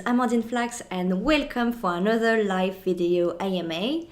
Amandine Flachs and welcome for another live video AMA.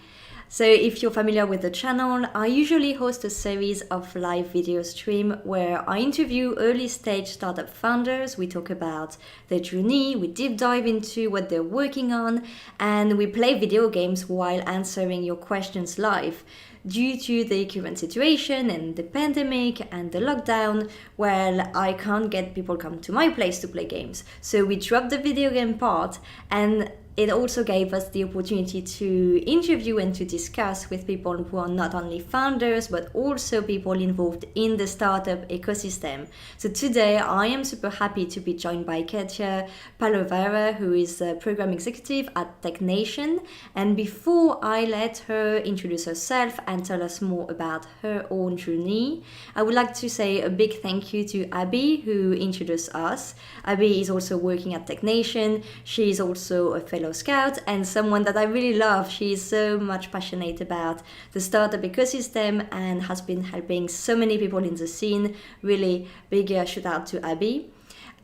So if you're familiar with the channel, I usually host a series of live video stream where I interview early stage startup founders. We talk about their journey, we deep dive into what they're working on, and we play video games while answering your questions live. Due to the current situation and the pandemic and the lockdown, well, I can't get people come to my place to play games. So we dropped the video game part, and it also gave us the opportunity to interview and to discuss with people who are not only founders but also people involved in the startup ecosystem. So today I am super happy to be joined by Katja Palovaara, who is a program executive at TechNation. And before I let her introduce herself and tell us more about her own journey, I would like to say a big thank you to Abby, who introduced us. Abby is also working at TechNation. She is also a fellow scout and someone that I really love. She is so much passionate about the startup ecosystem and has been helping so many people in the scene. Really big shout out to Abby.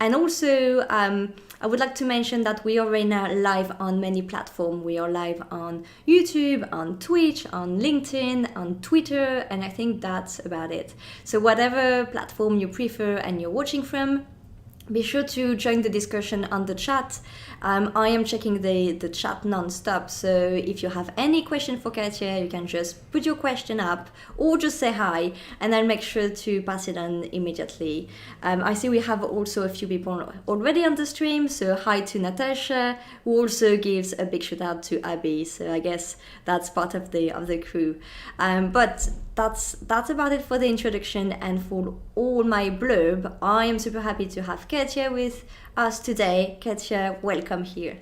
And also, I would like to mention that we are right now live on many platforms. We are live on YouTube, on Twitch, on LinkedIn, on Twitter, and I think that's about it. So whatever platform you prefer and you're watching from, be sure to join the discussion on the chat. I am checking the chat non-stop, so if you have any question for Katja, you can just put your question up or just say hi, and I'll make sure to pass it on immediately. I see we have also a few people already on the stream, so hi to Natasha, who also gives a big shout out to Abby, so I guess that's part of the crew. But that's about it for the introduction and for all my blurb. I am super happy to have Katja with us today. Katja, welcome here.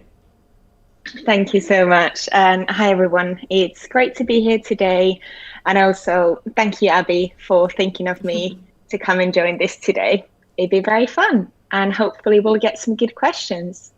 Thank you so much. And hi, everyone. It's great to be here today. And also, thank you, Abby, for thinking of me to come and join this today. It'd be very fun. And hopefully we'll get some good questions.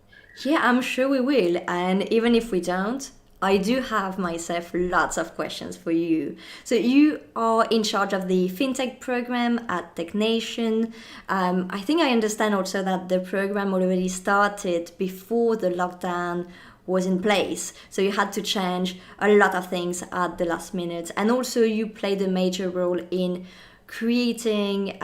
Yeah, I'm sure we will. And even if we don't, I do have myself lots of questions for you. So you are in charge of the FinTech program at TechNation. I think I understand also that the program already started before the lockdown was in place. So you had to change a lot of things at the last minute. And also you played a major role in creating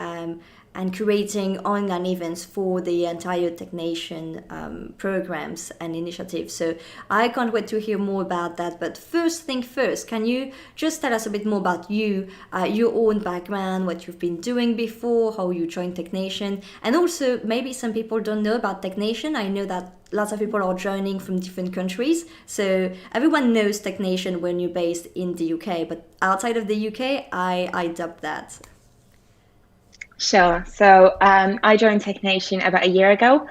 and curating online events for the entire TechNation programs and initiatives. So I can't wait to hear more about that. But first thing first, can you just tell us a bit more about you, your own background, what you've been doing before, how you joined TechNation, and also maybe some people don't know about TechNation. I know that lots of people are joining from different countries. So everyone knows TechNation when you're based in the UK, but outside of the UK, I doubt that. Sure. So I joined TechNation about a year ago.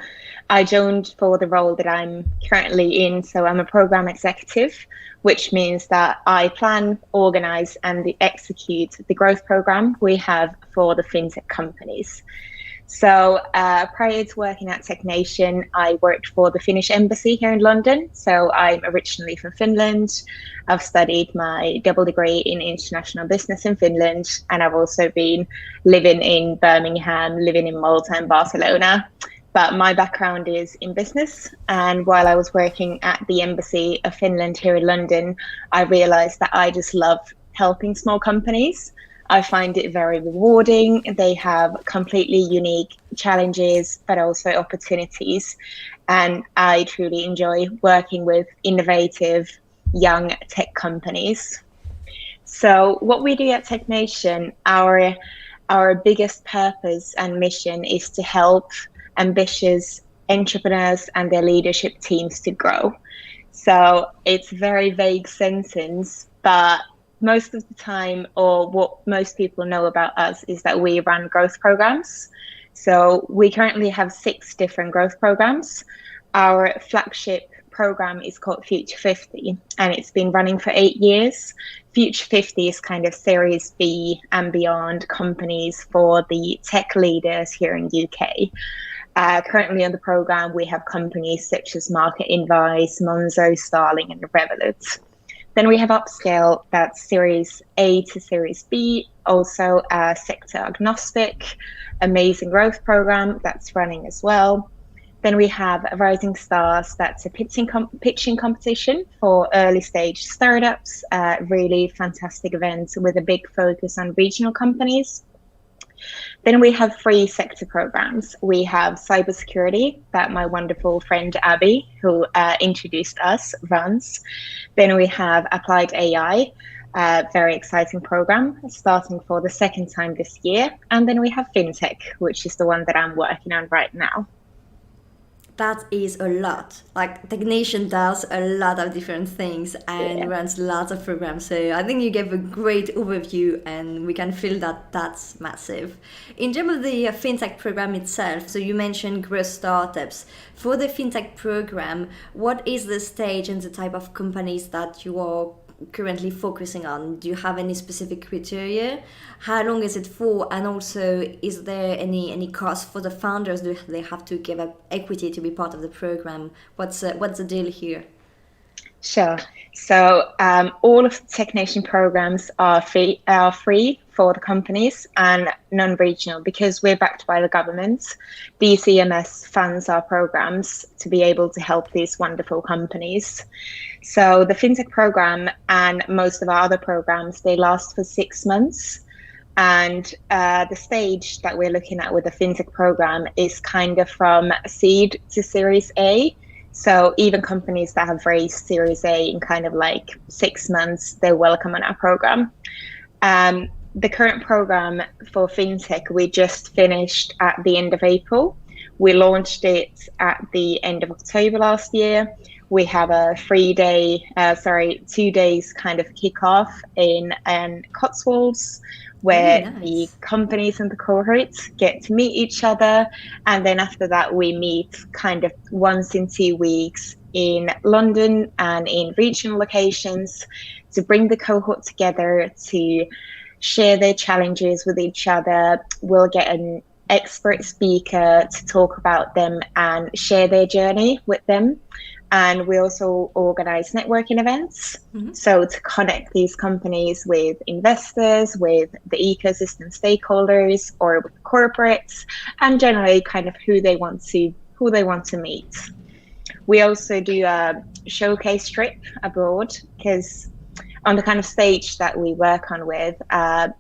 I joined for the role that I'm currently in. So I'm a program executive, which means that I plan, organize, and execute the growth program we have for the FinTech companies. So prior to working at TechNation, I worked for the Finnish embassy here in London. So I'm originally from Finland. I've studied my double degree in international business in Finland, and I've also been living in Birmingham, living in Malta and Barcelona. But my background is in business. And while I was working at the embassy of Finland here in London, I realized that I just love helping small companies. I find it very rewarding. They have completely unique challenges, but also opportunities. And I truly enjoy working with innovative young tech companies. So what we do at TechNation, our biggest purpose and mission is to help ambitious entrepreneurs and their leadership teams to grow. So it's a very vague sentence, but most of the time, or what most people know about us, is that we run growth programs. So we currently have 6 different growth programs. Our flagship program is called Future 50, and it's been running for 8 years. Future 50 is kind of Series B and beyond companies for the tech leaders here in UK. Currently on the program, we have companies such as Market Advice, Monzo, Starling, and Revolut. Then we have upscale, that's Series A to Series B, also a sector agnostic, amazing growth program that's running as well. Then we have Rising Stars, that's a pitching competition for early stage startups, really fantastic event with a big focus on regional companies. Then we have free sector programs. We have cybersecurity that my wonderful friend Abby, who introduced us, runs. Then we have applied AI, very exciting program starting for the second time this year. And then we have FinTech, which is the one that I'm working on right now. That is a lot. Like Technation does a lot of different things and runs lots of programs. So I think you gave a great overview, and we can feel that that's massive. In terms of the FinTech program itself, so you mentioned growth startups. For the FinTech program, what is the stage and the type of companies that you are currently focusing on? Do you have any specific criteria? How long is it for? And also, is there any cost for the founders? Do they have to give up equity to be part of the program? What's the deal here? Sure. So all of the Technation programs are free for the companies and non-regional, because we're backed by the government. DCMS funds our programs to be able to help these wonderful companies. So the FinTech program and most of our other programs, they last for 6 months. And the stage that we're looking at with the FinTech program is kind of from seed to Series A. So even companies that have raised Series A in kind of like 6 months, they're welcome on our program. The current program for FinTech, we just finished at the end of April. We launched it at the end of October last year. We have a 2 days kind of kickoff in Cotswolds, where the companies and the cohorts get to meet each other. And then after that, we meet kind of once in 2 weeks in London and in regional locations to bring the cohort together to share their challenges with each other. We'll get an expert speaker to talk about them and share their journey with them. And we also organize networking events. Mm-hmm. So to connect these companies with investors, with the ecosystem stakeholders, or with corporates, and generally kind of who they want to meet. We also do a showcase trip abroad, because on the kind of stage that we work on with,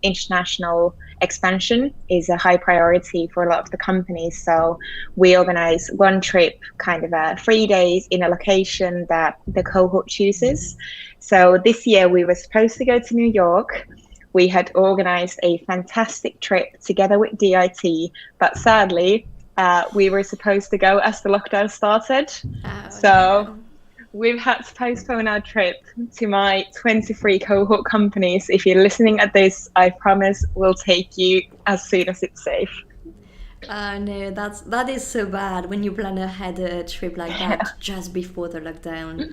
international expansion is a high priority for a lot of the companies. So we organize one trip, kind of 3 days in a location that the cohort chooses. So this year we were supposed to go to New York. We had organized a fantastic trip together with DIT, but sadly, we were supposed to go as the lockdown started. We've had to postpone our trip to my 23 cohort companies. If you're listening at this, I promise we'll take you as soon as it's safe. No, that is so bad when you plan ahead a trip like that just before the lockdown.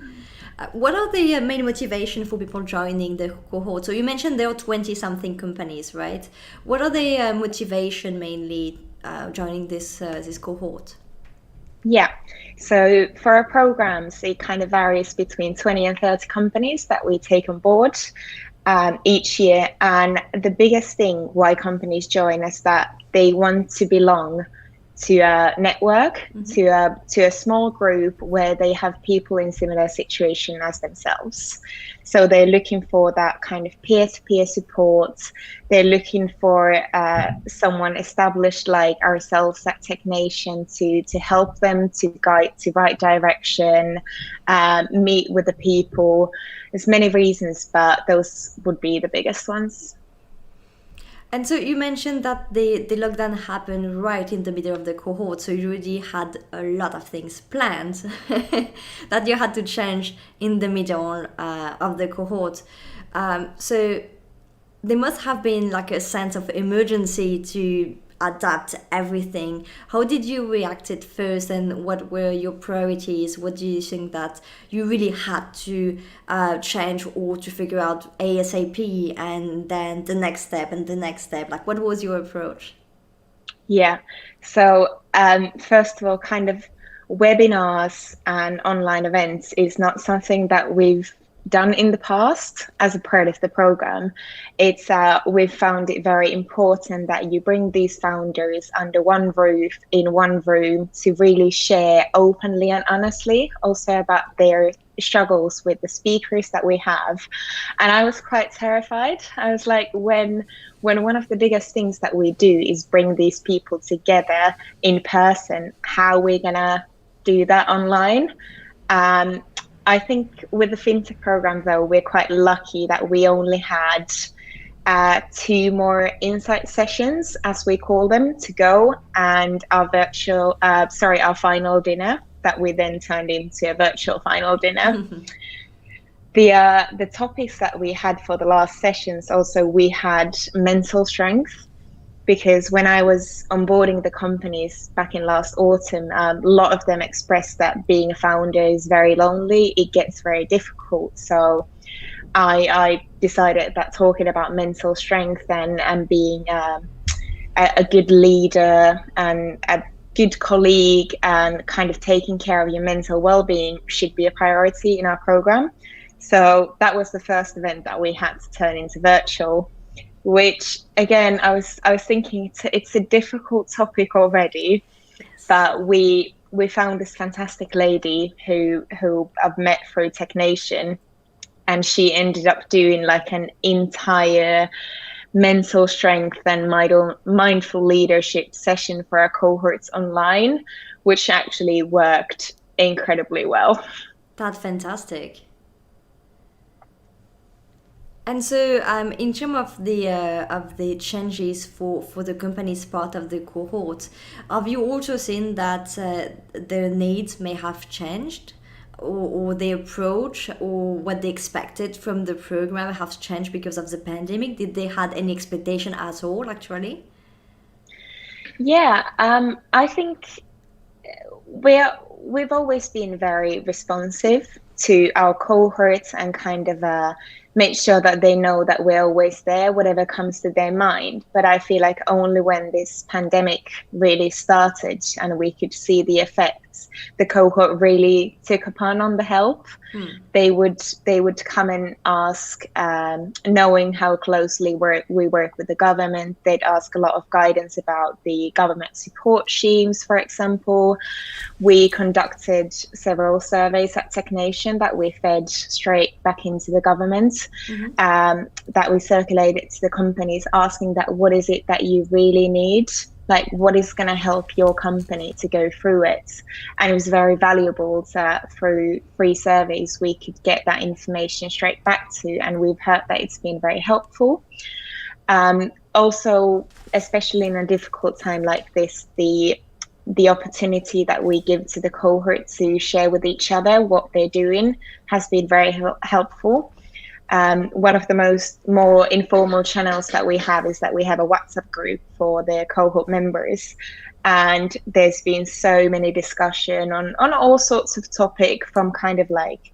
What are the main motivation for people joining the cohort? So you mentioned there are 20-something companies, right? What are the motivation mainly joining this cohort? Yeah, so for our programs, it kind of varies between 20 and 30 companies that we take on board each year. And the biggest thing why companies join is that they want to belong to a network, mm-hmm. to a small group where they have people in similar situation as themselves. So they're looking for that kind of peer-to-peer support. They're looking for someone established like ourselves at Technation to help them to guide to right direction, meet with the people. There's many reasons, but those would be the biggest ones. And so you mentioned that the lockdown happened right in the middle of the cohort, so you already had a lot of things planned that you had to change in the middle of the cohort. So there must have been like a sense of emergency to adapt everything. How did you react at first, and what were your priorities? What do you think that you really had to change or to figure out ASAP, and then the next step and the next step? Like, what was your approach? Yeah, so first of all, kind of webinars and online events is not something that we've done in the past as a part of the program. It's we've found it very important that you bring these founders under one roof in one room to really share openly and honestly also about their struggles with the speakers that we have. And I was quite terrified. I was like, when one of the biggest things that we do is bring these people together in person, how we're gonna do that online. I think with the FinTech program, though, we're quite lucky that we only had 2 more insight sessions, as we call them, to go, and our our final dinner that we then turned into a virtual final dinner. The topics that we had for the last sessions, also we had mental strength, because when I was onboarding the companies back in last autumn, a lot of them expressed that being a founder is very lonely. It gets very difficult. So I decided that talking about mental strength and being a good leader and a good colleague and kind of taking care of your mental well-being should be a priority in our program. So that was the first event that we had to turn into virtual, which again, I was thinking it's a difficult topic already, but we found this fantastic lady who I've met through Technation, and she ended up doing like an entire mental strength and mindful leadership session for our cohorts online, which actually worked incredibly well. That's fantastic. And so, in terms of the changes for the company's part of the cohort, have you also seen that their needs may have changed, or their approach, or what they expected from the program has changed because of the pandemic? Did they had any expectation at all, actually? Yeah, I think we've always been very responsive to our cohorts and kind of make sure that they know that we're always there, whatever comes to their mind. But I feel like only when this pandemic really started and we could see the effects, the cohort really took upon on the help. They would come and ask, knowing how closely we work with the government, they'd ask a lot of guidance about the government support schemes, for example. We conducted several surveys at Technation that we fed straight back into the government, that we circulated to the companies, asking that what is it that you really need? Like, what is going to help your company to go through it? And it was very valuable that through free surveys, we could get that information straight back to, and we've heard that it's been very helpful. Also, especially in a difficult time like this, the opportunity that we give to the cohort to share with each other what they're doing has been very helpful. One of the more informal channels that we have is that we have a WhatsApp group for the cohort members, and there's been so many discussion on all sorts of topic, from kind of like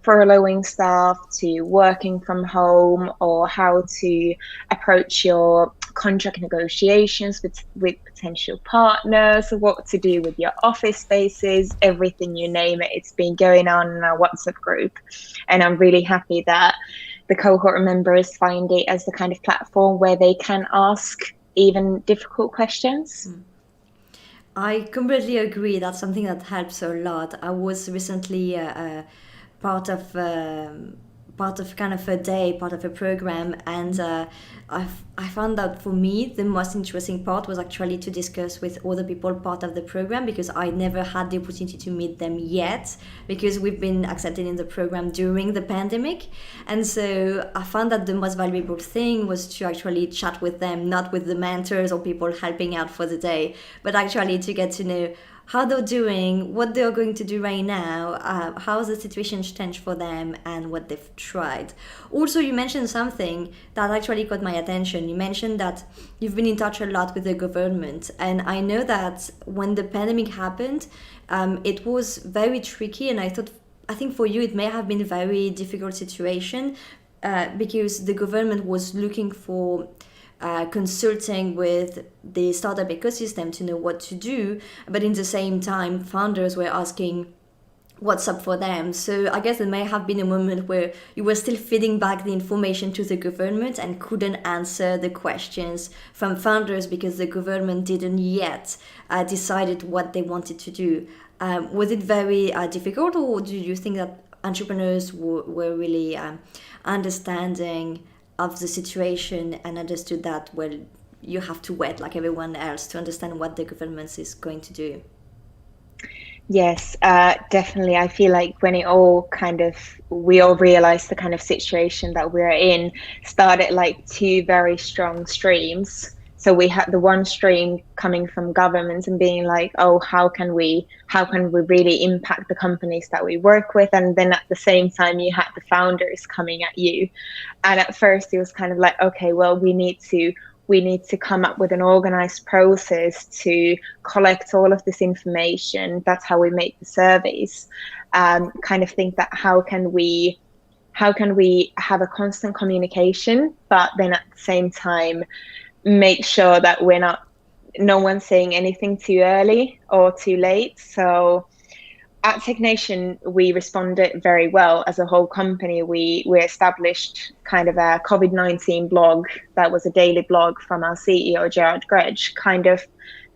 furloughing staff to working from home, or how to approach your contract negotiations with potential partners, what to do with your office spaces, everything you name it. It's been going on in our WhatsApp group, and I'm really happy that the cohort members find it as the kind of platform where they can ask even difficult questions. I completely agree. That's something that helps a lot. I was recently part of kind of a day, part of a program, and I found that for me the most interesting part was actually to discuss with other people part of the program, because I never had the opportunity to meet them yet, because we've been accepted in the program during the pandemic. And so I found that the most valuable thing was to actually chat with them, not with the mentors or people helping out for the day, but actually to get to know how they're doing, what they're going to do right now, how the situation changed for them, and what they've tried. Also, you mentioned something that actually caught my attention. You mentioned that you've been in touch a lot with the government, and I know that when the pandemic happened, it was very tricky, and I think for you it may have been a very difficult situation, because the government was looking for consulting with the startup ecosystem to know what to do, but in the same time founders were asking, what's up for them. So I guess there may have been a moment where you were still feeding back the information to the government and couldn't answer the questions from founders because the government didn't yet decided what they wanted to do. Was it very difficult, or do you think that entrepreneurs were really understanding of the situation and understood that, well, you have to wait like everyone else to understand what the government is going to do? Yes, definitely. I feel like when we all realized the kind of situation that we're in, started like two very strong streams. So we had the one stream coming from governments and being like, oh, how can we really impact the companies that we work with? And then at the same time, you had the founders coming at you. And at first it was kind of like, okay, well, we need to come up with an organized process to collect all of this information. That's how we make the surveys. Kind of think that how can we have a constant communication, but then at the same time make sure that no one's saying anything too early or too late. So at TechNation, we responded very well as a whole company. We established kind of a COVID-19 blog that was a daily blog from our CEO, Gerard Gretsch, kind of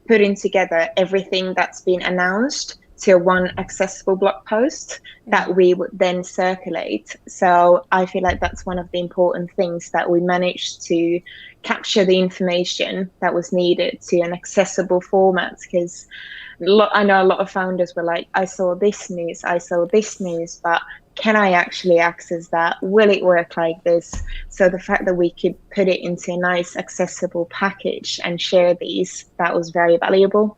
putting together everything that's been announced to one accessible blog post that we would then circulate. So I feel like that's one of the important things, that we managed to capture the information that was needed to an accessible format, because I know a lot of founders were like, I saw this news, but can I actually access that? Will it work like this? So the fact that we could put it into a nice accessible package and share these, that was very valuable.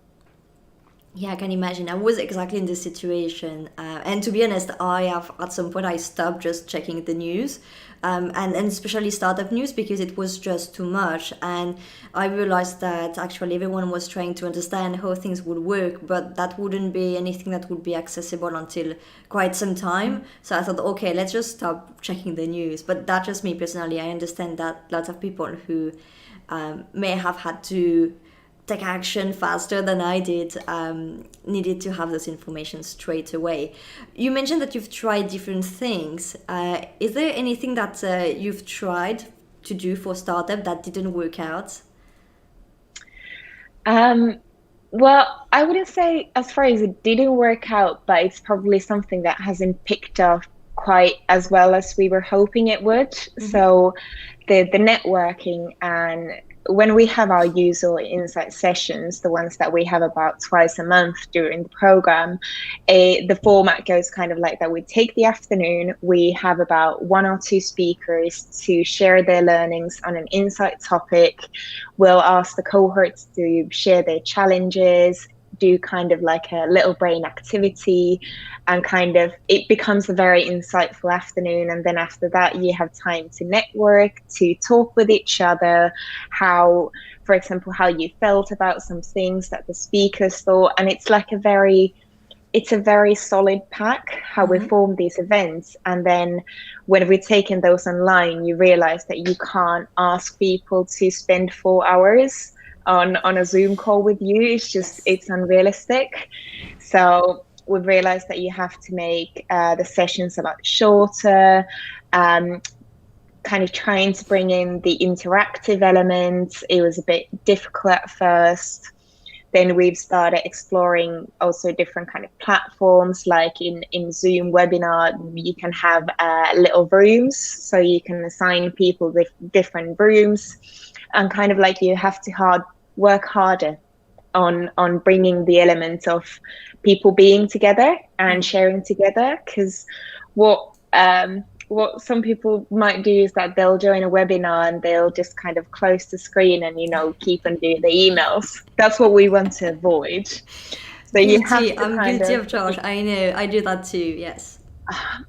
Yeah, I can imagine. I was exactly in this situation. And to be honest, at some point, I stopped just checking the news, and especially startup news, because it was just too much. And I realized that actually everyone was trying to understand how things would work, but that wouldn't be anything that would be accessible until quite some time. So I thought, okay, let's just stop checking the news. But that's just me personally. I understand that lots of people who may have had to take action faster than I did, needed to have this information straight away. You mentioned that you've tried different things. Is there anything that you've tried to do for startup that didn't work out? Well, I wouldn't say as far as it didn't work out, but it's probably something that hasn't picked up quite as well as we were hoping it would. Mm-hmm. So the networking, and when we have our user insight sessions, the ones that we have about twice a month during the program, the format goes kind of like that. We take the afternoon, we have about one or two speakers to share their learnings on an insight topic. We'll ask the cohorts to share their challenges, do kind of like a little brain activity, and kind of it becomes a very insightful afternoon. And then after that, you have time to network, to talk with each other, how, for example, how you felt about some things that the speakers thought. And it's like a very solid pack, how we form these events. And then when we're taking those online, you realize that you can't ask people to spend 4 hours on a Zoom call with you. It's unrealistic. So we've realized that you have to make the sessions a lot shorter, kind of trying to bring in the interactive elements. It was a bit difficult at first. Then we've started exploring also different kind of platforms, like in Zoom webinar, you can have little rooms, so you can assign people with different rooms, and kind of like you have to work harder on bringing the element of people being together and sharing together. Because what some people might do is that they'll join a webinar and they'll just kind of close the screen and keep on doing the emails. That's what we want to avoid. So I'm guilty of Josh. I know, I do that too. Yes,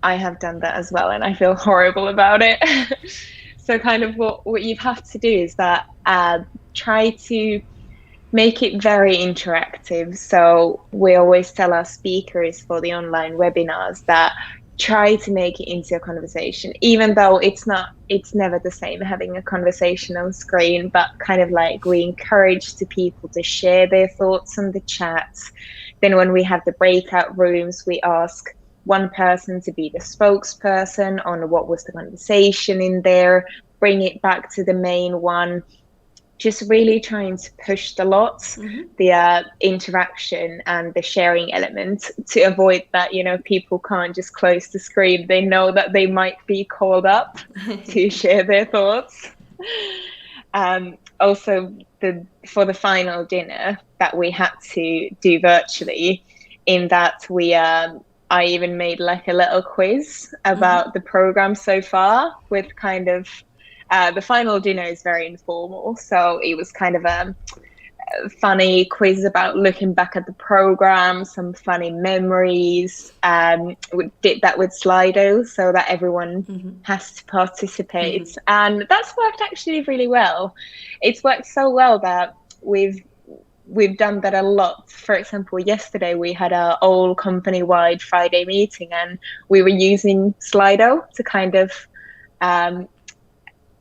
I have done that as well, and I feel horrible about it. So kind of what you have to do is that try to make it very interactive. So we always tell our speakers for the online webinars that try to make it into a conversation, even though it's never the same having a conversation on screen, but kind of like we encourage the people to share their thoughts on the chat. Then when we have the breakout rooms, we ask one person to be the spokesperson on what was the conversation in there, bring it back to the main one. Just really trying to push the lots, the interaction and the sharing element, to avoid that, people can't just close the screen. They know that they might be called up to share their thoughts. Also, for the final dinner that we had to do virtually, in that I even made like a little quiz about the program so far, with kind of the final dinner is very informal, so it was kind of a funny quiz about looking back at the program, some funny memories. We did that with Slido, so that everyone has to participate, and that's worked actually really well. It's worked so well that we've done that a lot. For example, yesterday we had our all company-wide Friday meeting, and we were using Slido to kind of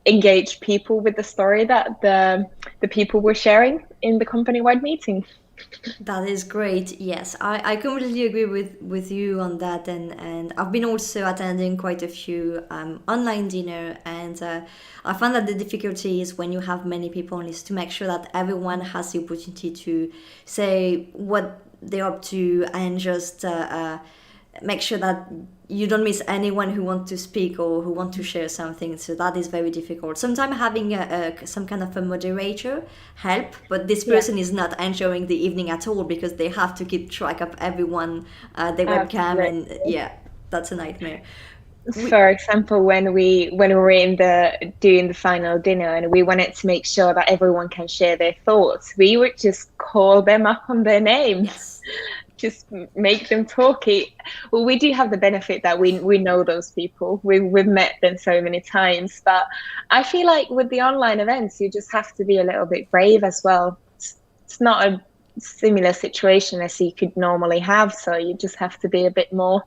engage people with the story that the people were sharing in the company-wide meeting. That is great. Yes, I completely agree with you on that, and I've been also attending quite a few online dinner, and I find that the difficulty is when you have many people is to make sure that everyone has the opportunity to say what they're up to, and just make sure that you don't miss anyone who wants to speak or who want to share something. So that is very difficult. Sometimes having some kind of a moderator help, but this person is not enjoying the evening at all because they have to keep track of everyone, their webcam, and that's a nightmare. For example, when we were doing the final dinner and we wanted to make sure that everyone can share their thoughts, we would just call them up on their names. Yes. Just make them talk. Well, we do have the benefit that we know those people. We've met them so many times, but I feel like with the online events, you just have to be a little bit brave as well. It's not a similar situation as you could normally have, so you just have to be a bit more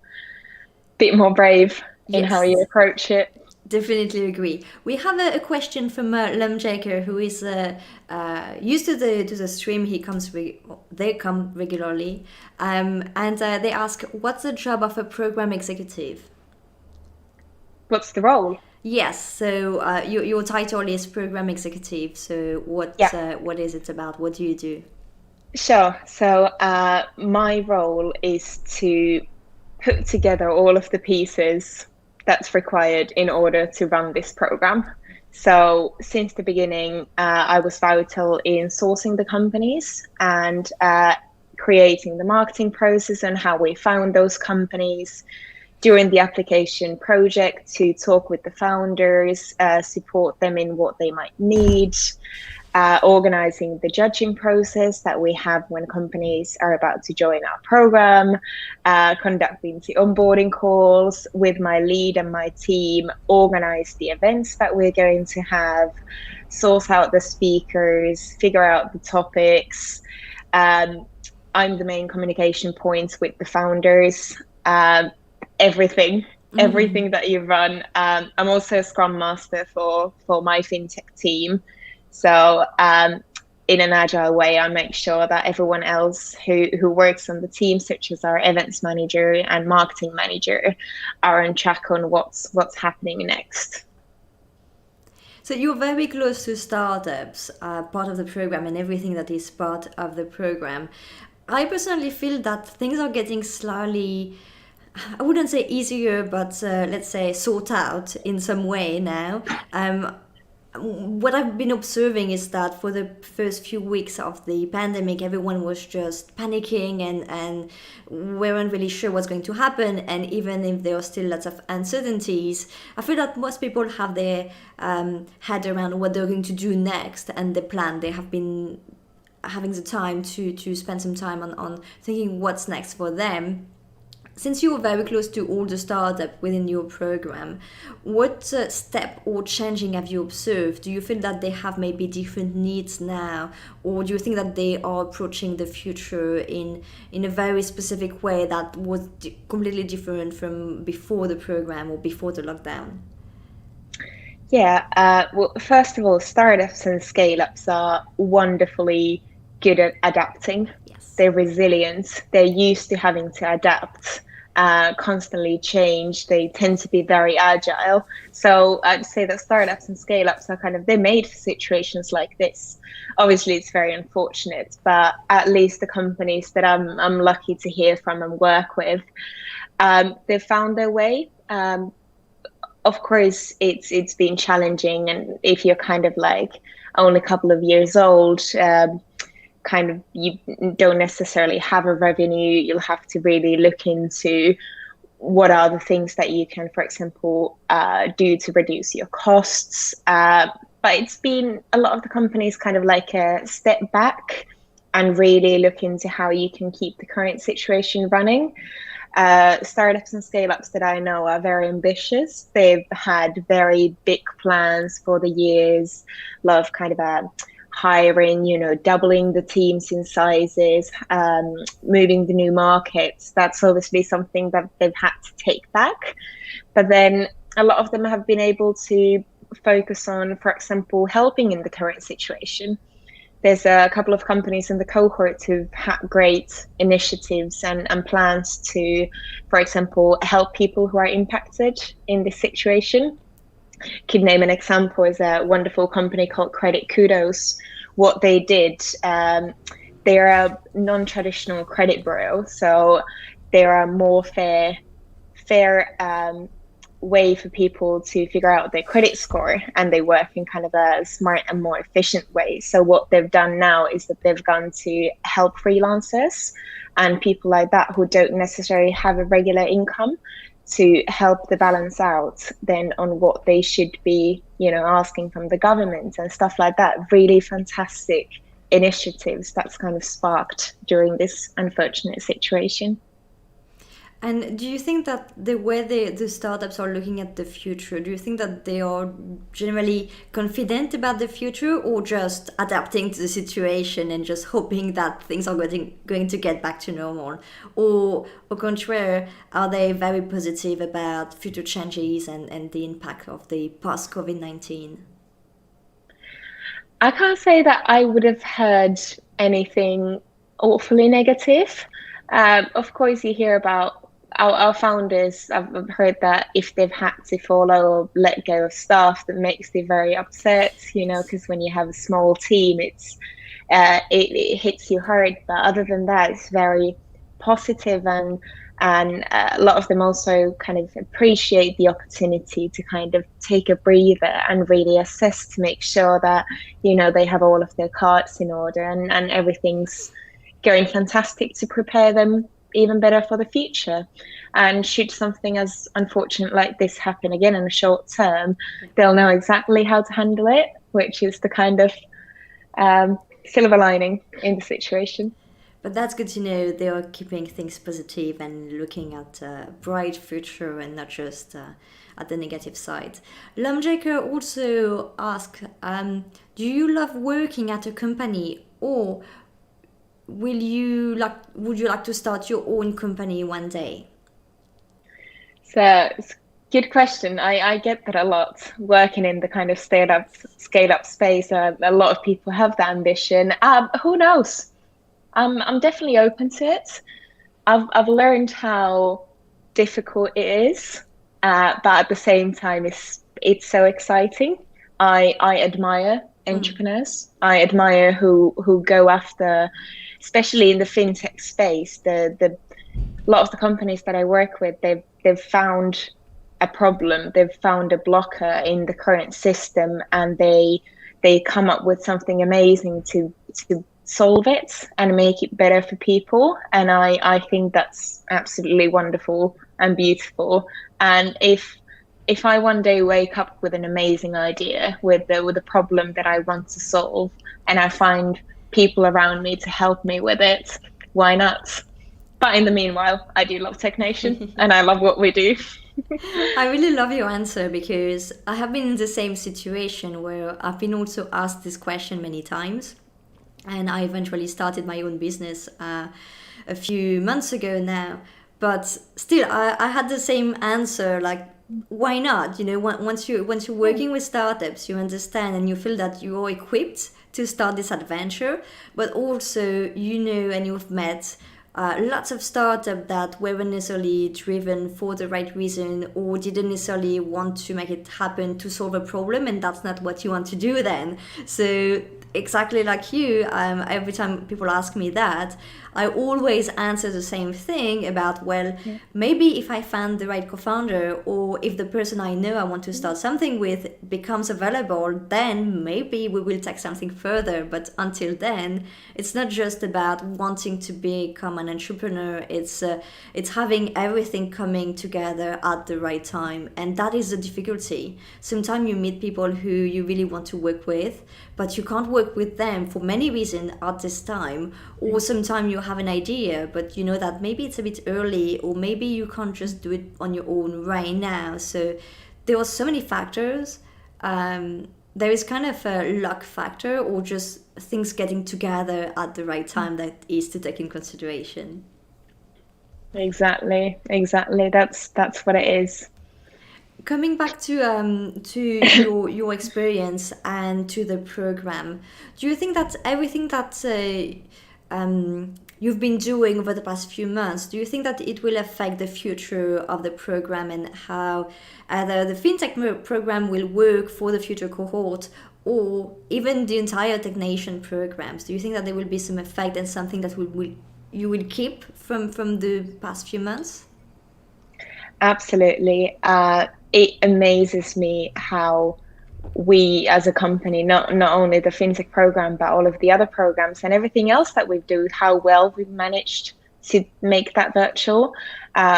brave in how you approach it. Definitely agree. We have a question from Lumjaker, who is used to the stream. They come regularly, and they ask, "What's the job of a program executive?" What's the role? Yes. So your title is program executive. So what is it about? What do you do? Sure. So my role is to put together all of the pieces that's required in order to run this program. So since the beginning, I was vital in sourcing the companies and creating the marketing process and how we found those companies, during the application project to talk with the founders, support them in what they might need, organizing the judging process that we have when companies are about to join our program, conducting the onboarding calls with my lead and my team, organize the events that we're going to have, source out the speakers, figure out the topics. I'm the main communication point with the founders, everything that you run. I'm also a Scrum Master for my FinTech team. So in an agile way, I make sure that everyone else who works on the team, such as our events manager and marketing manager, are on track on what's happening next. So you're very close to startups, part of the program and everything that is part of the program. I personally feel that things are getting slightly, I wouldn't say easier, but let's say sort out in some way now. What I've been observing is that for the first few weeks of the pandemic, everyone was just panicking and weren't really sure what's going to happen. And even if there are still lots of uncertainties, I feel that most people have their head around what they're going to do next and the plan. They have been having the time to spend some time on thinking what's next for them. Since you were very close to all the startups within your program, what step or changing have you observed? Do you feel that they have maybe different needs now, or do you think that they are approaching the future in a very specific way that was completely different from before the program or before the lockdown? Yeah, well, first of all, startups and scale-ups are wonderfully good at adapting. Yes. They're resilient. They're used to having to adapt. constantly change. They tend to be very agile. So I'd say that startups and scale ups are they're made for situations like this. Obviously, it's very unfortunate, but at least the companies that I'm lucky to hear from and work with, they've found their way. Of course, it's been challenging, and if you're only a couple of years old, you don't necessarily have a revenue. You'll have to really look into what are the things that you can, for example, do to reduce your costs. But it's been a lot of the companies a step back and really look into how you can keep the current situation running. Startups and scale-ups that I know are very ambitious. They've had very big plans for the years, a lot of hiring, doubling the teams in sizes, moving the new markets. That's obviously something that they've had to take back. But then a lot of them have been able to focus on, for example, helping in the current situation. There's a couple of companies in the cohort who've had great initiatives and plans to, for example, help people who are impacted in this situation. Could name an example is a wonderful company called Credit Kudos. What they did, they're a non-traditional credit bureau, so they're a more fair way for people to figure out their credit score, and they work in a smart and more efficient way. So what they've done now is that they've gone to help freelancers and people like that who don't necessarily have a regular income, to help the balance out then on what they should be, asking from the government and stuff like that. Really fantastic initiatives that's sparked during this unfortunate situation. And do you think that the way the startups are looking at the future, do you think that they are generally confident about the future, or just adapting to the situation and just hoping that things are going to get back to normal? Or au contraire, are they very positive about future changes and the impact of the post-COVID-19? I can't say that I would have heard anything awfully negative. Of course, you hear about our founders. I've heard that if they've had to follow or let go of staff, that makes them very upset, because when you have a small team, it hits you hard. But other than that, it's very positive, and a lot of them also appreciate the opportunity to take a breather and really assess to make sure that they have all of their cards in order, and everything's going fantastic to prepare them even better for the future. And should something as unfortunate like this happen again in the short term, they'll know exactly how to handle it, which is the silver lining in the situation. But that's good to know they are keeping things positive and looking at a bright future and not just at the negative side. Lumjaker also asked, do you love working at a company, or would you like to start your own company one day? So it's a good question. I get that a lot. Working in the scale up space, a lot of people have that ambition. Who knows? I'm definitely open to it. I've learned how difficult it is, but at the same time, it's so exciting. I admire entrepreneurs. I admire who go after, especially in the FinTech space. A lot of the companies that I work with, they've found a problem, they've found a blocker in the current system, and they come up with something amazing to solve it and make it better for people. And I think that's absolutely wonderful and beautiful. And if I one day wake up with an amazing idea, with a problem that I want to solve, and I find people around me to help me with it, why not? But in the meanwhile, I do love Technation and I love what we do. I really love your answer, because I have been in the same situation where I've been also asked this question many times, and I eventually started my own business a few months ago now. But still, I had the same answer, like, why not? Once you're working with startups, you understand and you feel that you are equipped to start this adventure, but also and you've met lots of startups that weren't necessarily driven for the right reason or didn't necessarily want to make it happen to solve a problem, and that's not what you want to do then. So exactly like you, every time people ask me that, I always answer the same thing about, well, maybe if I find the right co-founder, or if the person I know I want to start something with becomes available, then maybe we will take something further. But until then, it's not just about wanting to become an entrepreneur. It's having everything coming together at the right time, and that is the difficulty. Sometimes you meet people who you really want to work with, but you can't work with them for many reasons at this time. Or sometimes you have an idea, but you know that maybe it's a bit early, or maybe you can't just do it on your own right now. So there are so many factors. There is kind of a luck factor, or just things getting together at the right time that is to take in consideration. Exactly. That's what it is. Coming back to your experience and to the program, do you think that everything that you've been doing over the past few months, do you think that it will affect the future of the program, and how either the FinTech program will work for the future cohort, or even the entire technician programs? Do you think that there will be some effect and something that you will keep from the past few months? Absolutely. It amazes me how we as a company, not only the FinTech program, but all of the other programs and everything else that we do, how well we've managed to make that virtual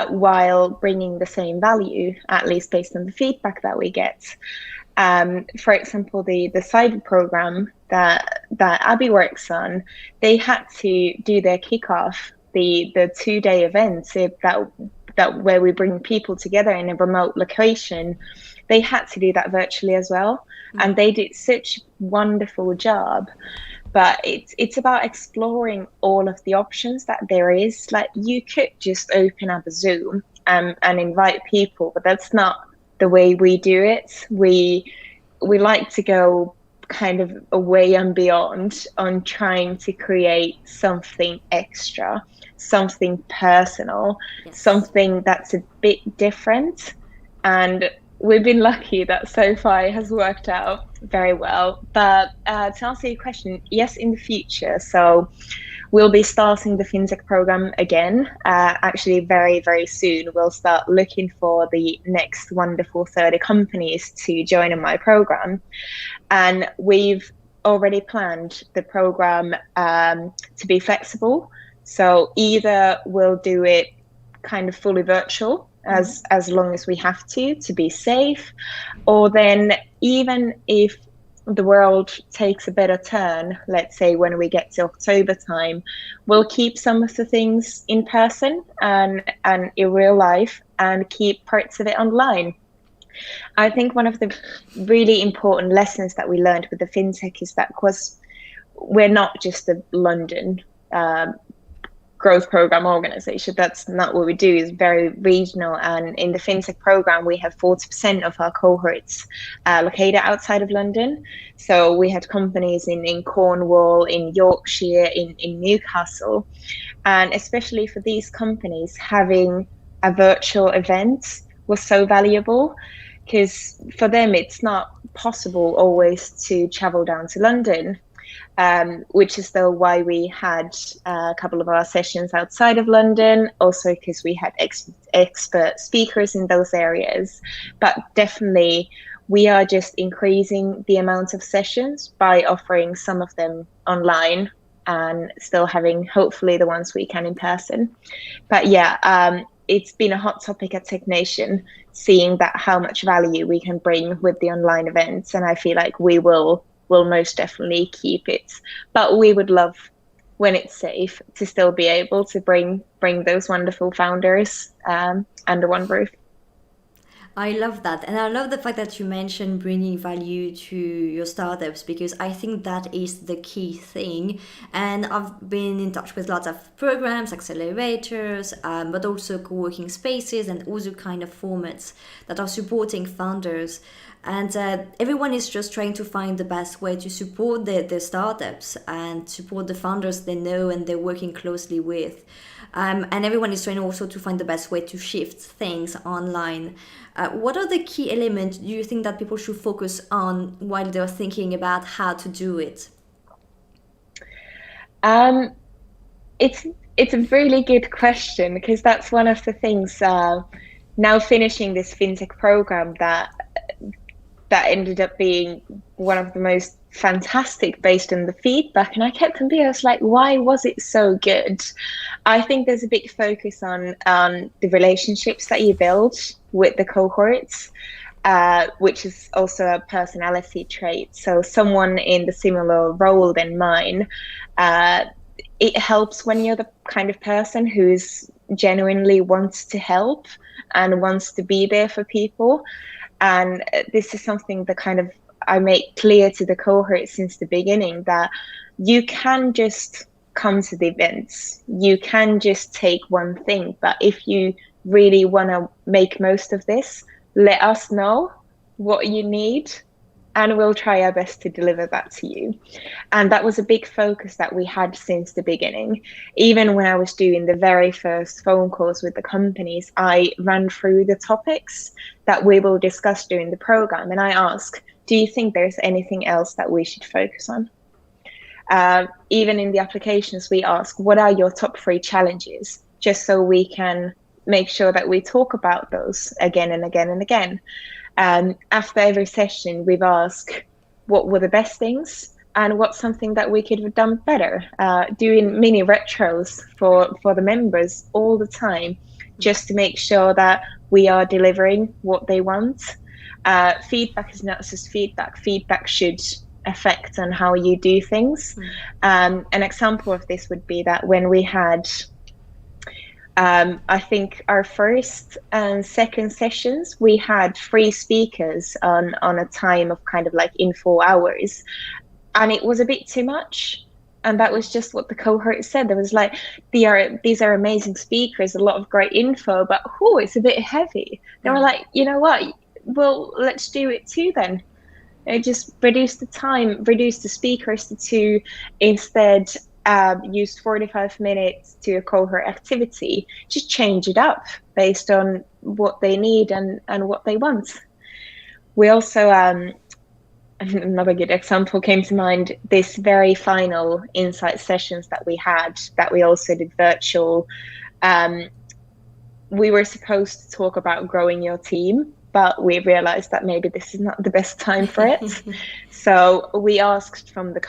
while bringing the same value, at least based on the feedback that we get. For example, the cyber program that Abby works on, they had to do their kickoff, the 2-day event that where we bring people together in a remote location. They had to do that virtually as well, and they did such a wonderful job. But it's about exploring all of the options that there is. Like, you could just open up a Zoom and invite people, but that's not the way we do it. We like to go kind of away and beyond on trying to create something extra, something personal, something that's a bit different. And we've been lucky that so far it has worked out very well. But to answer your question, yes, in the future. So we'll be starting the FinTech program again. Actually, very, very soon, we'll start looking for the next wonderful 30 companies to join in my program. And we've already planned the program to be flexible. So either we'll do it kind of fully virtual as long as we have to be safe, or then even if the world takes a better turn, let's say when we get to October time, we'll keep some of the things in person and in real life, and keep parts of it online. I think one of the really important lessons that we learned with the FinTech is that, because we're not just a London growth program organization, that's not what we do. Is very regional, and in the FinTech program we have 40% of our cohorts located outside of London. So we had companies in Cornwall, in Yorkshire, in Newcastle, and especially for these companies, having a virtual event was so valuable, because for them it's not possible always to travel down to London. Which is though why we had a couple of our sessions outside of London, also because we had expert speakers in those areas. But definitely we are just increasing the amount of sessions by offering some of them online and still having hopefully the ones we can in person. But yeah, it's been a hot topic at Technation, seeing that how much value we can bring with the online events, and I feel like we will most definitely keep it. But we would love, when it's safe, to still be able to bring those wonderful founders under one roof. I love that. And I love the fact that you mentioned bringing value to your startups, because I think that is the key thing. And I've been in touch with lots of programs, accelerators, but also co-working spaces and other kind of formats that are supporting founders. And everyone is just trying to find the best way to support their startups and support the founders they know and they're working closely with. And everyone is trying also to find the best way to shift things online. What are the key elements do you think that people should focus on while they're thinking about how to do it? It's a really good question, because that's one of the things, now finishing this FinTech program, that ended up being one of the most fantastic based on the feedback. And I kept on being, I was like, why was it so good? I think there's a big focus on the relationships that you build with the cohorts, which is also a personality trait. So someone in the similar role than mine, it helps when you're the kind of person who's genuinely wants to help and wants to be there for people. And this is something that kind of I make clear to the cohort since the beginning, that you can just come to the events, you can just take one thing, but if you really want to make most of this, let us know what you need and we'll try our best to deliver that to you. And that was a big focus that we had since the beginning. Even when I was doing the very first phone calls with the companies, I ran through the topics that we will discuss during the program. And I ask, do you think there's anything else that we should focus on? Even in the applications, we ask, what are your top 3 challenges? Just so we can make sure that we talk about those again and again and again. After every session, we've asked what were the best things and what's something that we could have done better, doing mini retros for the members all the time, just to make sure that we are delivering what they want. Feedback is not just feedback. Feedback should affect on how you do things. An example of this would be that when we had I think our first and second sessions, we had 3 speakers on a time of kind of like in 4 hours. And it was a bit too much. And that was just what the cohort said. There was like, these are amazing speakers, a lot of great info, but it's a bit heavy. They were like, you know what? Well, let's do it 2 then. Just reduce the time, reduce the speakers to 2, instead use 45 minutes to a cohort activity. Just change it up based on what they need and what they want. We also, another good example came to mind, this very final insight sessions that we had, that we also did virtual. We were supposed to talk about growing your team, but we realized that maybe this is not the best time for it. So we asked from the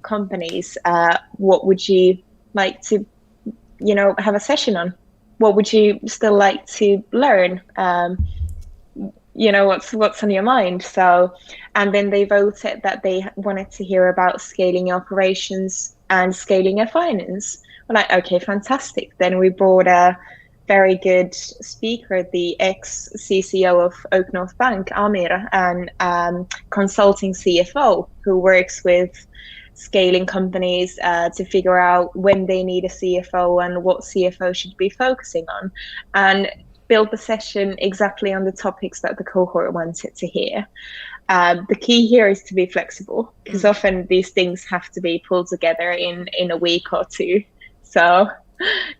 companies, what would you like to, have a session on? What would you still like to learn? What's on your mind? So, and then they voted that they wanted to hear about scaling your operations and scaling your finance. We're like, okay, fantastic. Then we brought a very good speaker, the ex-CCO of Oak North Bank, Amir, and consulting CFO who works with scaling companies to figure out when they need a CFO and what CFO should be focusing on, and build the session exactly on the topics that the cohort wanted to hear. The key here is to be flexible, because often these things have to be pulled together in a week or 2. So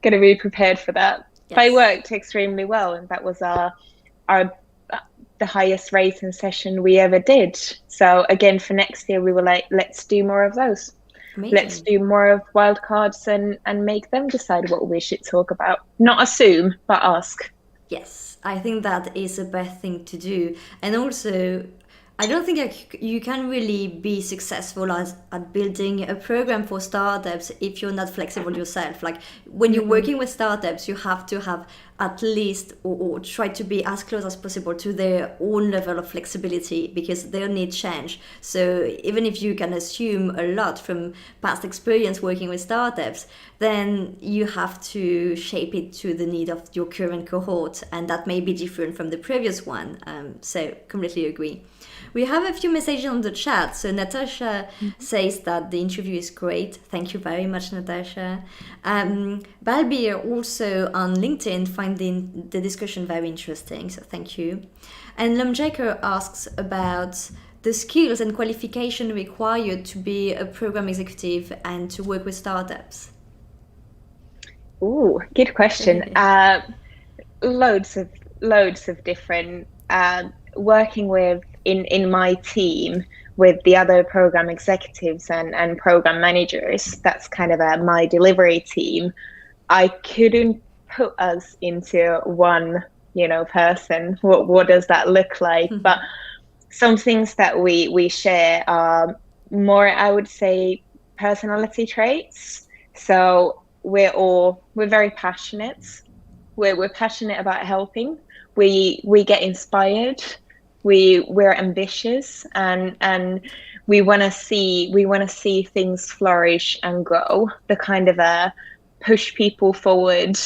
got to be prepared for that. Yes. But it worked extremely well, and that was the highest rating session we ever did. So again, for next year, we were like, let's do more of those. Amazing. Let's do more of wildcards and make them decide what we should talk about. Not assume, but ask. Yes, I think that is the best thing to do. And also, I don't think you can really be successful at building a program for startups if you're not flexible yourself. Like when you're working with startups, you have to have at least or try to be as close as possible to their own level of flexibility, because they'll need change. So even if you can assume a lot from past experience working with startups, then you have to shape it to the need of your current cohort, and that may be different from the previous one. So completely agree. We have a few messages on the chat. So Natasha says that the interview is great. Thank you very much, Natasha. Balbir also on LinkedIn finding the discussion very interesting. So thank you. And Lumjaker asks about the skills and qualification required to be a program executive and to work with startups. Ooh, good question. Loads of different, working with in my team with the other program executives and program managers. That's kind of my delivery team. I couldn't put us into one, person. What does that look like? Mm-hmm. But some things that we share are more, I would say, personality traits. So we're very passionate. We're passionate about helping. We get inspired. We're ambitious, and we want to see things flourish and grow. The kind of a push people forward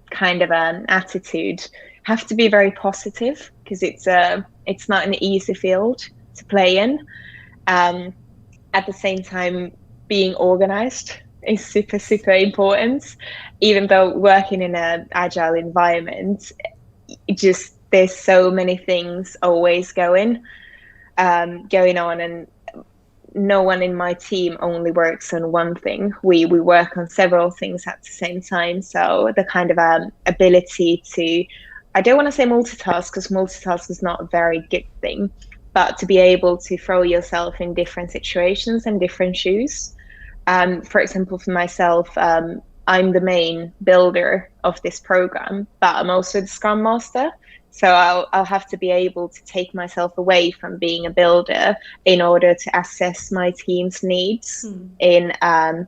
kind of an attitude. Have to be very positive, because it's not an easy field to play in. At the same time, being organized is super, super important. Even though working in an agile environment, there's so many things always going on, and no one in my team only works on one thing. We work on several things at the same time. So the kind of ability to, I don't want to say multitask, because multitask is not a very good thing, but to be able to throw yourself in different situations and different shoes. For example, for myself, I'm the main builder of this program, but I'm also the Scrum Master. So I'll have to be able to take myself away from being a builder in order to assess my team's needs in a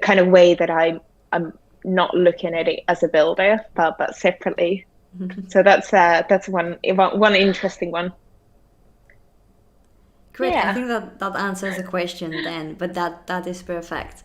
kind of way that I'm not looking at it as a builder, but separately. So that's one interesting one. Great. Yeah. I think that answers the question then, but that is perfect.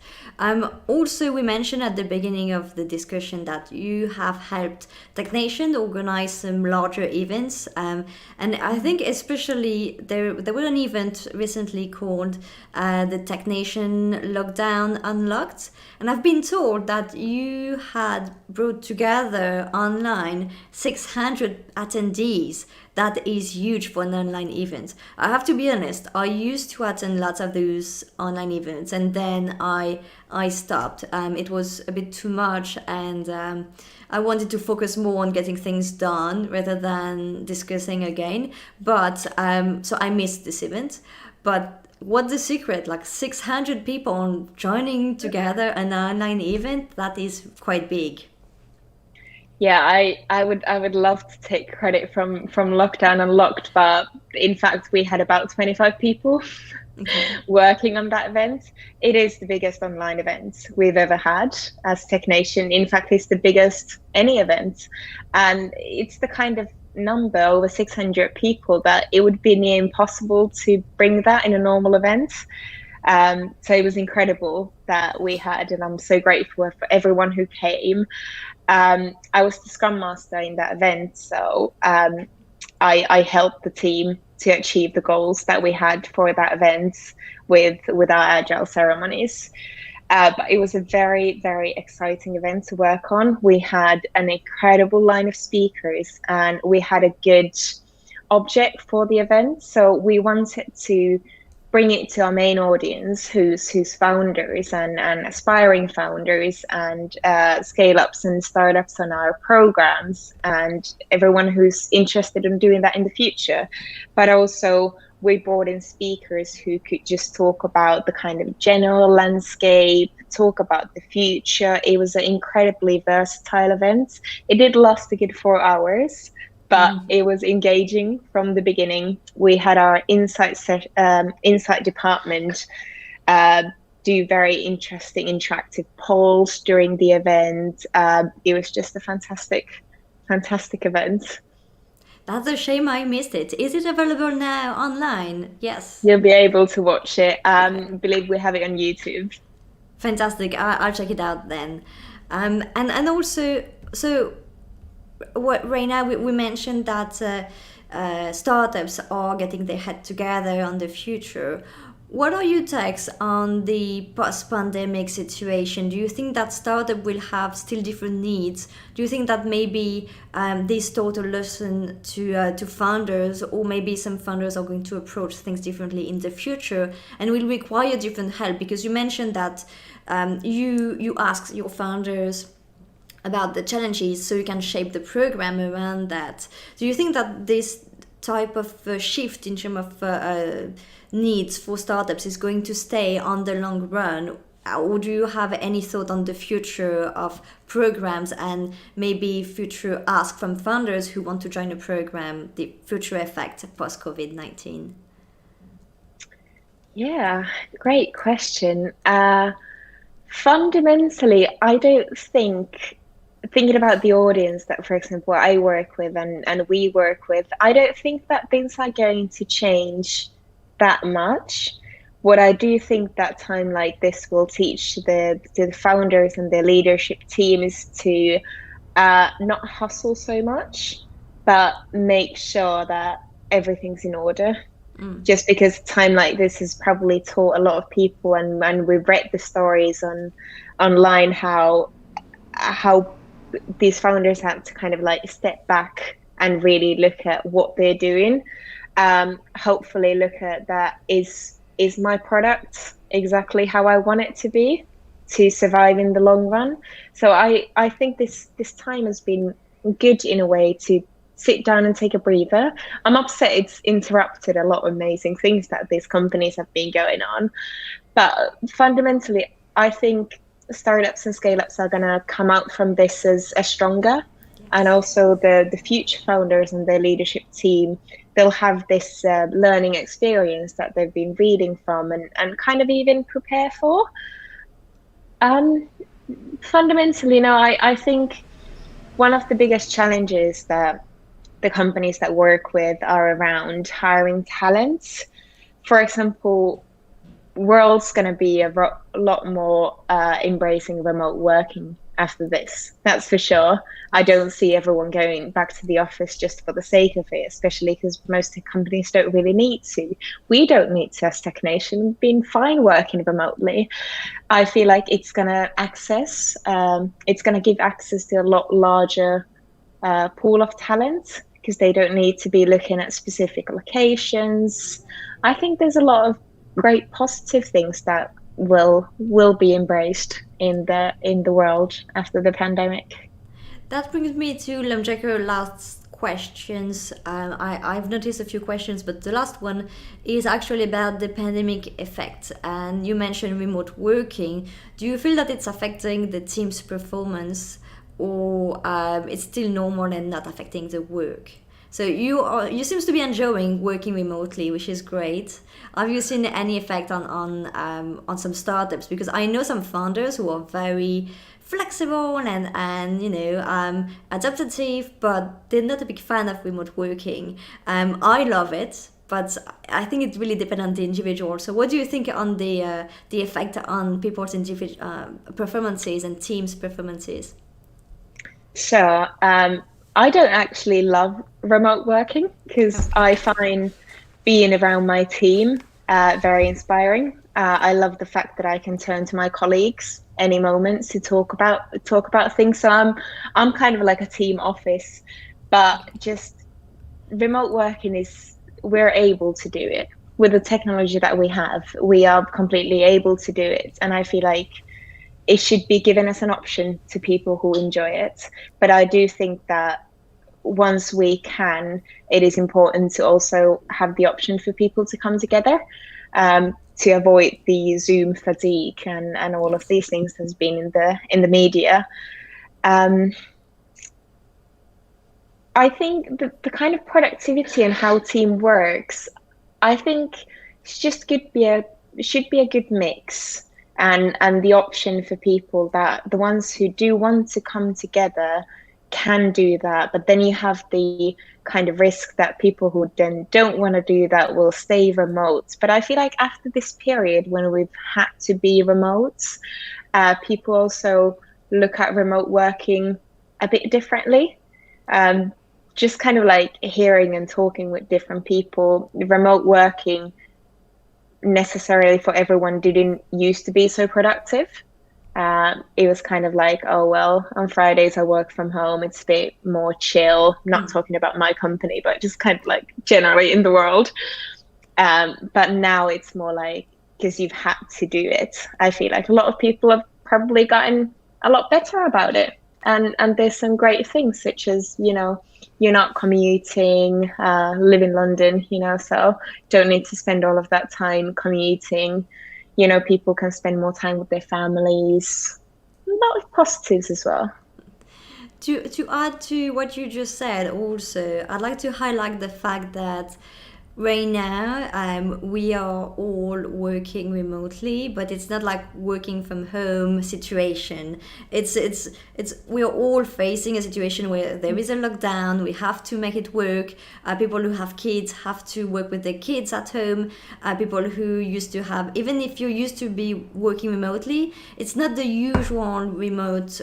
Also, we mentioned at the beginning of the discussion that you have helped TechNation organize some larger events. And I think especially there was an event recently called the TechNation Lockdown Unlocked. And I've been told that you had brought together online 600 attendees. That is huge for an online event. I have to be honest, I used to attend lots of those online events, and then I stopped. It was a bit too much, and I wanted to focus more on getting things done rather than discussing again. But so I missed this event. But what's the secret? Like 600 people joining together an online event, that is quite big. Yeah, I would love to take credit from Lockdown Unlocked, but in fact we had about 25 people working on that event. It is the biggest online event we've ever had as TechNation. In fact, it's the biggest any event, and it's the kind of number, over 600 people, that it would be near impossible to bring that in a normal event. So it was incredible that we had, and I'm so grateful for everyone who came. I was the Scrum Master in that event, so I helped the team to achieve the goals that we had for that event with our agile ceremonies. But it was a very, very exciting event to work on. We had an incredible line of speakers, and we had a good object for the event. So we wanted to bring it to our main audience, who's founders and aspiring founders and scale-ups and startups on our programs, and everyone who's interested in doing that in the future. But also we brought in speakers who could just talk about the kind of general landscape, talk about the future. It was an incredibly versatile event. It did last a good 4 hours, but it was engaging from the beginning. We had our insight department do very interesting interactive polls during the event. It was just a fantastic event. That's a shame I missed it. Is it available now online? Yes. You'll be able to watch it. Okay. I believe we have it on YouTube. Fantastic. I'll check it out then. And also, so what right now we mentioned that startups are getting their head together on the future. What are your takes on the post-pandemic situation? Do you think that startup will have still different needs? Do you think that maybe this taught a lesson to founders, or maybe some founders are going to approach things differently in the future and will require different help? Because you mentioned that you asked your founders about the challenges so you can shape the program around that. Do you think that this type of shift in terms of needs for startups is going to stay on the long run, or do you have any thought on the future of programs and maybe future ask from founders who want to join a program, the future effect post COVID-19? Yeah, great question. Fundamentally, I don't think, thinking about the audience that, for example, I work with and we work with, I don't think that things are going to change that much. What I do think that time like this will teach the founders and the leadership team is to not hustle so much, but make sure that everything's in order. Just because time like this has probably taught a lot of people, and we've read the stories online how these founders have to kind of like step back and really look at what they're doing. Hopefully look at that, is my product exactly how I want it to be to survive in the long run? So I think this time has been good in a way to sit down and take a breather. I'm upset it's interrupted a lot of amazing things that these companies have been going on. But fundamentally, I think startups and scale-ups are going to come out from this as stronger. And also the future founders and their leadership team, they'll have this learning experience that they've been reading from and kind of even prepare for. Fundamentally, no, I think one of the biggest challenges that the companies that work with are around hiring talent. For example, world's going to be a lot more embracing remote working after this, that's for sure. I don't see everyone going back to the office just for the sake of it, especially because most companies don't really need to. We don't need to as technicians. We've been fine working remotely. I feel like it's going to give access to a lot larger pool of talent, because they don't need to be looking at specific locations. I think there's a lot of great positive things that will be embraced in the world after the pandemic. That brings me to Lemjekker's last questions. I've noticed a few questions, but the last one is actually about the pandemic effect. And you mentioned remote working. Do you feel that it's affecting the team's performance, or it's still normal and not affecting the work? So you seems to be enjoying working remotely, which is great. Have you seen any effect on some startups? Because I know some founders who are very flexible and adaptive, but they're not a big fan of remote working. I love it, but I think it really depends on the individual. So what do you think on the effect on people's individual performances and teams' performances? Sure. I don't actually love remote working because I find being around my team very inspiring. I love the fact that I can turn to my colleagues any moment to talk about things. So I'm kind of like a team office, but just remote working we're able to do it with the technology that we have. We are completely able to do it, and I feel like it should be given as an option to people who enjoy it. But I do think that once we can, it is important to also have the option for people to come together, to avoid the Zoom fatigue and all of these things that's been in the media. I think the kind of productivity and how team works, I think it's just should be a good mix. and the option for people that the ones who do want to come together can do that, but then you have the kind of risk that people who then don't want to do that will stay remote. But I feel like after this period when we've had to be remote, people also look at remote working a bit differently. Just kind of like hearing and talking with different people, remote working necessarily for everyone didn't used to be so productive. It was kind of like, oh, well, on Fridays I work from home. It's a bit more chill, not talking about my company, but just kind of like generally in the world. But now it's more like, because you've had to do it. I feel like a lot of people have probably gotten a lot better about it. And there's some great things, such as, you know, you're not commuting, live in London, you know, so don't need to spend all of that time commuting. You know, people can spend more time with their families. A lot of positives as well. To add to what you just said, also, I'd like to highlight the fact that right now we are all working remotely, but it's not like working from home situation. It's we're all facing a situation where there is a lockdown. We have to make it work. People who have kids have to work with their kids at home. People who used to have, even if you used to be working remotely, it's not the usual remote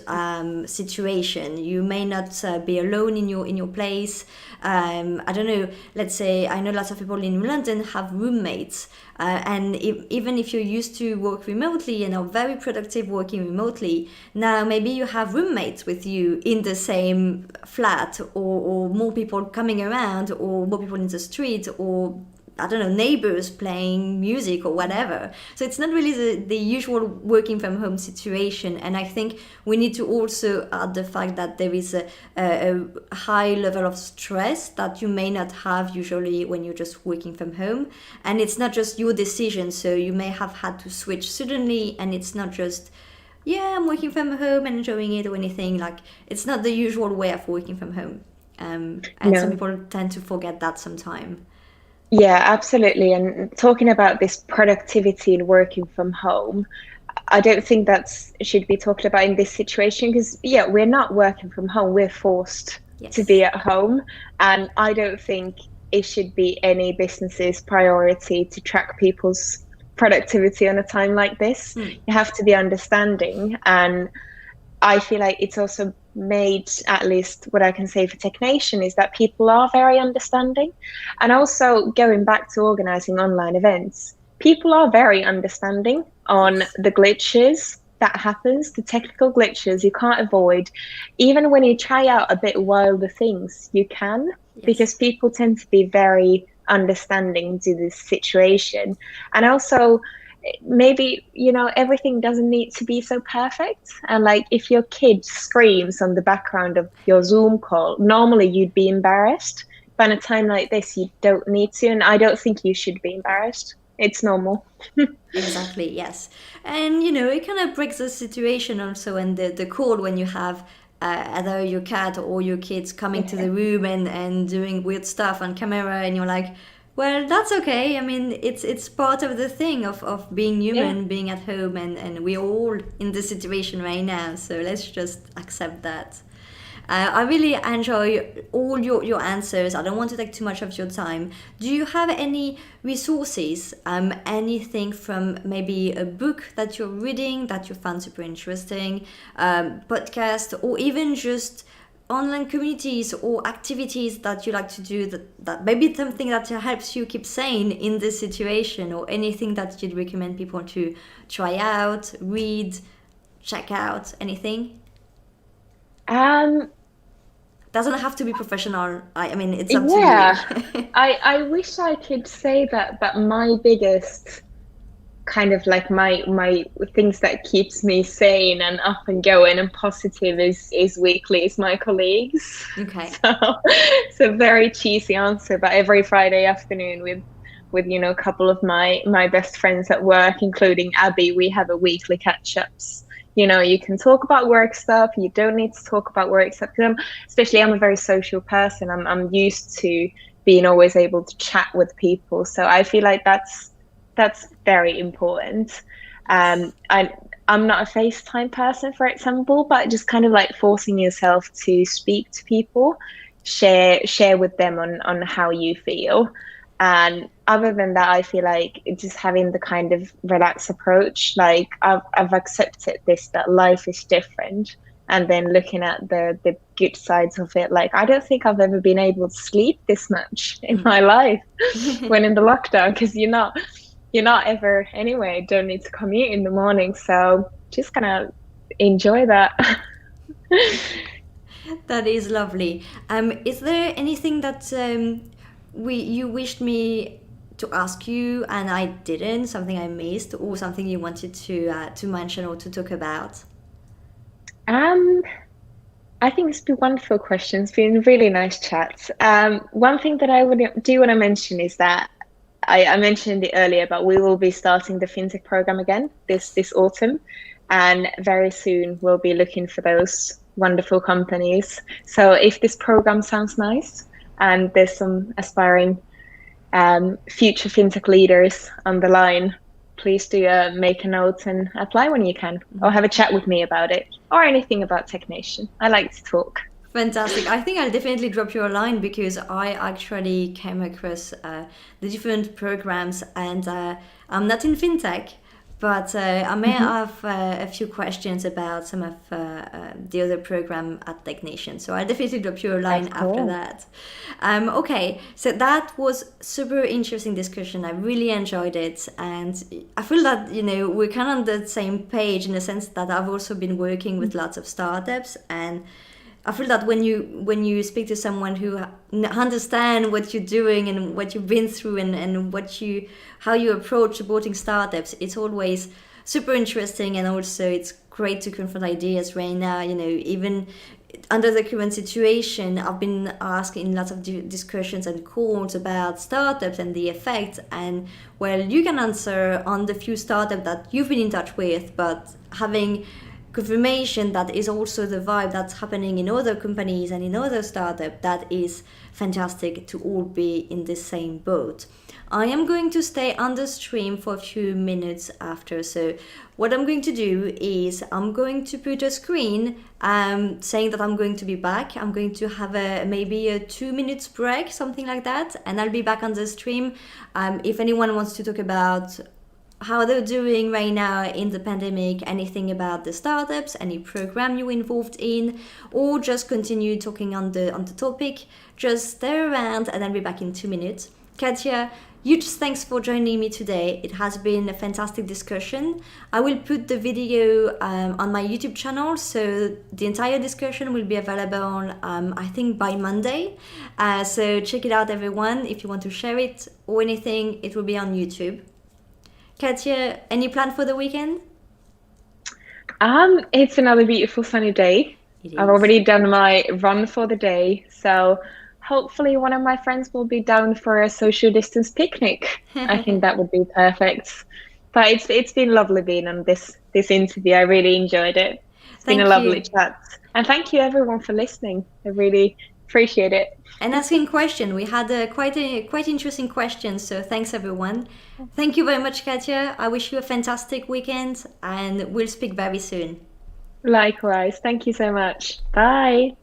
situation. You may not be alone in your place. I don't know, let's say, I know lots of people in London have roommates, and even if you're used to work remotely and are very productive working remotely, now maybe you have roommates with you in the same flat, or more people coming around, or more people in the street, or I don't know, neighbors playing music or whatever. So it's not really the usual working from home situation. And I think we need to also add the fact that there is a high level of stress that you may not have usually when you're just working from home. And it's not just your decision. So you may have had to switch suddenly, and it's not just, yeah, I'm working from home and enjoying it or anything. Like, it's not the usual way of working from home. And some people tend to forget that sometimes. Yeah, absolutely. And talking about this productivity and working from home, I don't think that's should be talked about in this situation, because, yeah, we're not working from home. We're forced to be at home. And I don't think it should be any business's priority to track people's productivity on a time like this. You have to be understanding. And I feel like it's also made, at least what I can say for Technation, is that people are very understanding. And also, going back to organizing online events, people are very understanding on the glitches that happens, the technical glitches you can't avoid. Even when you try out a bit wilder things, you can, because people tend to be very understanding to this situation. And also, maybe, you know, everything doesn't need to be so perfect. And like, if your kid screams on the background of your Zoom call, normally you'd be embarrassed, but in a time like this you don't need to, and I don't think you should be embarrassed. It's normal. Exactly, yes. And you know, it kind of breaks the situation also, and the call when you have either your cat or your kids coming to the room and doing weird stuff on camera, and you're like, well, that's okay. I mean, it's part of the thing of being human, being at home, and we're all in this situation right now. So let's just accept that. I really enjoy all your answers. I don't want to take too much of your time. Do you have any resources, anything from maybe a book that you're reading that you found super interesting, podcast, or even just online communities or activities that you like to do, that maybe something that helps you keep sane in this situation, or anything that you'd recommend people to try out, read, check out, anything? Doesn't have to be professional. I mean, it's up to you. I wish I could say that, but my biggest kind of like my things that keeps me sane and up and going and positive is weekly, is my colleagues. Okay. So it's a very cheesy answer, but every Friday afternoon with you know, a couple of my best friends at work, including Abby, we have a weekly catch-ups. You know, you can talk about work stuff. You don't need to talk about work stuff, because I'm a very social person. I'm used to being always able to chat with people. So I feel like that's very important. I'm not a FaceTime person, for example, but just kind of like forcing yourself to speak to people, share with them on how you feel. And other than that, I feel like just having the kind of relaxed approach, like I've accepted this, that life is different. And then looking at the good sides of it, like I don't think I've ever been able to sleep this much in my life when in the lockdown, because you're not ever anyway, don't need to commute in the morning. So just gonna enjoy that. That is lovely. Is there anything that you wished me to ask you and I didn't, something I missed, or something you wanted to mention or to talk about? Um, I think it's been wonderful questions, been really nice chats. One thing that I do want to mention is that I mentioned it earlier, but we will be starting the FinTech program again this autumn, and very soon we'll be looking for those wonderful companies. So if this program sounds nice and there's some aspiring future FinTech leaders on the line, please do make a note and apply when you can, or have a chat with me about it, or anything about Technation. I like to talk. Fantastic. I think I'll definitely drop you a line because I actually came across the different programs and I'm not in FinTech, but I may have a few questions about some of the other program at Technation. So I'll definitely drop you a line after that. Okay, so that was super interesting discussion. I really enjoyed it, and I feel that we're kind of on the same page in the sense that I've also been working with lots of startups, and I feel that when you speak to someone who understand what you're doing and what you've been through and how you approach supporting startups, it's always super interesting, and also it's great to confront ideas right now. Even under the current situation, I've been asked in lots of discussions and calls about startups and the effects, and well, you can answer on the few startups that you've been in touch with, but having confirmation that is also the vibe that's happening in other companies and in other startups, that is fantastic to all be in the same boat. I am going to stay on the stream for a few minutes after, so what I'm going to do is I'm going to put a screen saying that I'm going to be back. I'm going to have maybe a 2 minutes break, something like that, and I'll be back on the stream. If anyone wants to talk about how they're doing right now in the pandemic, anything about the startups, any program you're involved in, or just continue talking on the topic, just stay around and I'll be back in 2 minutes. Katja, huge thanks for joining me today. It has been a fantastic discussion. I will put the video on my YouTube channel, so the entire discussion will be available, I think, by Monday. So check it out, everyone. If you want to share it or anything, it will be on YouTube. Katja, any plan for the weekend? It's another beautiful sunny day. I've already done my run for the day, so hopefully one of my friends will be down for a social distance picnic. I think that would be perfect. But it's been lovely being on this interview. I really enjoyed it. It's been a lovely chat. And thank you everyone for listening. I really appreciate it. And asking questions. We had quite interesting questions, so thanks everyone. Thank you very much, Katja. I wish you a fantastic weekend and we'll speak very soon. Likewise. Thank you so much. Bye.